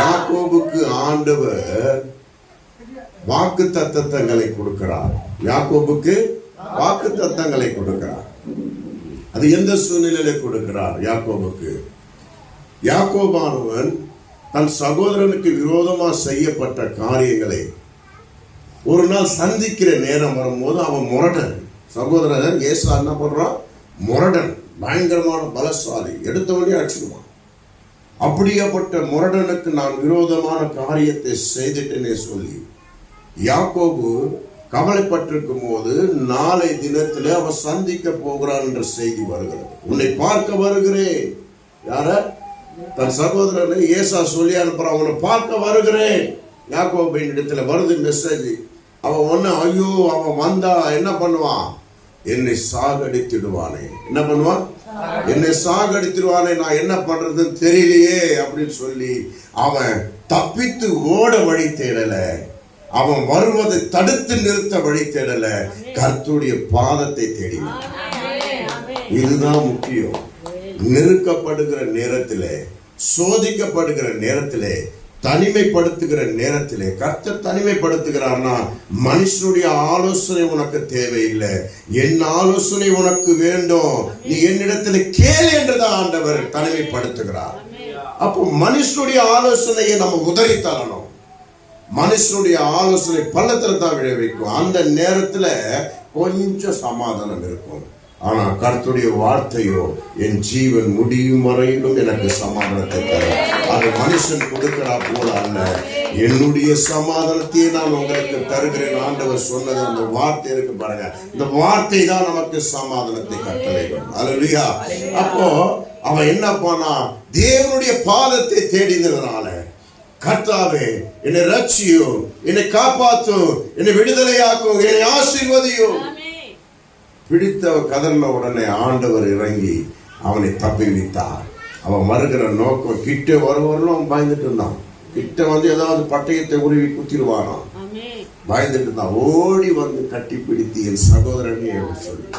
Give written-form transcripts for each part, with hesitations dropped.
யாக்கோபுக்கு ஆண்டவர் வாக்கு தத்தங்களை கொடுக்கிறார். யாக்கோபுக்கு வாக்கு தத்தங்களை கொடுக்கிறார். அது எந்த சூழ்நிலையில கொடுக்கிறார்? யாக்கோபுக்கு, யாக்கோபானவன் தன் சகோதரனுக்கு விரோதமா செய்யப்பட்ட காரியங்களை ஒரு நாள் சந்திக்கிற நேரம் வரும்போது அவன் முரடன். சகோதரன் ஏசா என்ன பண்றான்? முரடன், பயங்கரமான பலசாலி, எடுத்தவனே அடிச்சுடுவான். அப்படியேப்பட்ட முரடனுக்கு நான் விரோதமான காரியத்தை செய்துட்டேனே சொல்லி யாக்கோபு கவலைப்பட்டிருக்கும் போது நாளை தினத்துல அவன் சந்திக்க போகிறான் என்ற செய்தி வருகிறது. உன்னை பார்க்க வருகிறேன். யார? தன் சகோதரனை ஏசா சொல்லி அனுப்புறான். அவனை பார்க்க வருகிறேன். யாக்கோபின் இடத்துல வருது மெசேஜ். அவன் ஒன்னு, ஐயோ அவன் வந்தா என்ன பண்ணுவான்? என்னை சாகடித்திடுவானே. என்ன பண்ணுவான்? என்னை சாகடித்திடுவானே, நான் என்ன பண்றதுன்னு தெரியலையே அப்படின்னு சொல்லி அவன் தப்பித்து ஓட வழி தேடல. அவன் வருவதை தடுத்து நிறுத்த வழி தேடல. கர்த்தருடைய பாதத்தை தேடினான். இதுதான் முக்கியம். நெருக்கப்படுகிற நேரத்திலே, சோதிக்கப்படுகிற நேரத்திலே, தனிமைப்படுத்துகிற நேரத்திலே, கர்த்தர் தனிமைப்படுத்துகிறார்னா மனுஷனுடைய ஆலோசனை உனக்கு தேவையில்லை. என் ஆலோசனை உனக்கு வேண்டும், நீ என்னிடத்தில் கேள் என்றுதான் ஆண்டவர் தனிமைப்படுத்துகிறார். அப்போ மனுஷனுடைய ஆலோசனையை நம்ம உதறி தரணும். மனுஷனுடைய ஆலோசனை பள்ளத்துல தான் விளைவிக்கும். அந்த நேரத்துல கொஞ்சம் சமாதானம் இருக்கும். ஆனா கர்த்தருடைய வார்த்தையோ என் ஜீவன் முடியும் வரையிலும் எனக்கு சமாதானத்தை தரும். அது மனுஷன் கொடுக்கிறா போல அல்ல. என்னுடைய சமாதானத்தையே நான் உங்களுக்கு தருகிறேன் ஆண்டவர் சொன்னது. அந்த வார்த்தை இருக்கு பாருங்க. இந்த வார்த்தை தான் நமக்கு சமாதானத்தை கட்டளையிடும். அல்லேலூயா. அப்போ அவன் என்ன பண்ணா? தேவனுடைய பாதத்தை தேடினதுனால, கர்த்தாவே என்னை ரட்சியும், என்னை காப்பாற்றும், என்னை விடுதலையாக்கும், என்னை ஆசீர்வதியும். பிடித்த கதறின உடனே ஆண்டவர் இறங்கி அவனை தப்பிவித்தார். அவன் வருகிற நோக்கம், கிட்ட வருவர்களும் அவன் பயந்துட்டு இருந்தான். கிட்ட வந்து ஏதாவது பட்டயத்தை உருவி குத்திடுவானாம். பயந்துட்டு இருந்தான். ஓடி வந்து கட்டி பிடித்து என் சகோதரனே சொல்லி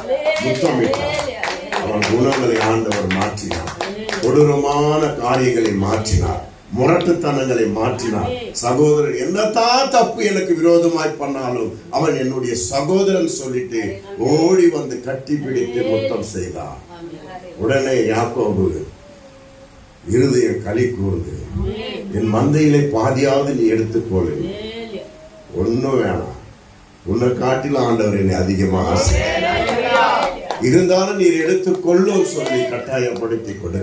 முத்தமிட்டான். அவன் குணங்களை ஆண்டவர் மாற்றினார். கொடூரமான காரியங்களை மாற்றினார். முரட்டுத்தனங்களை மாற்றினார். சகோதரன் என்னதான் தப்பு எனக்கு விரோதமாய் பண்ணாலும் அவன் என்னுடைய சகோதரன் சொல்லிட்டு ஓடி வந்து கட்டி பிடித்து முத்தம் செய்தார். உடனே யாக்கோபு இருதயம் களி கூர்ந்து, என் மந்தையிலே பாதியாவது நீ எடுத்துக்கொள்ளு, ஒன்னும் வேணாம், உன்னை காட்டிலும் ஆண்டவர் என்னை அதிகமாக ஆசை இருந்தாலும் நீர் எடுத்துக்கொள்ளும் சொல்லி கட்டாயப்படுத்தி கொடு.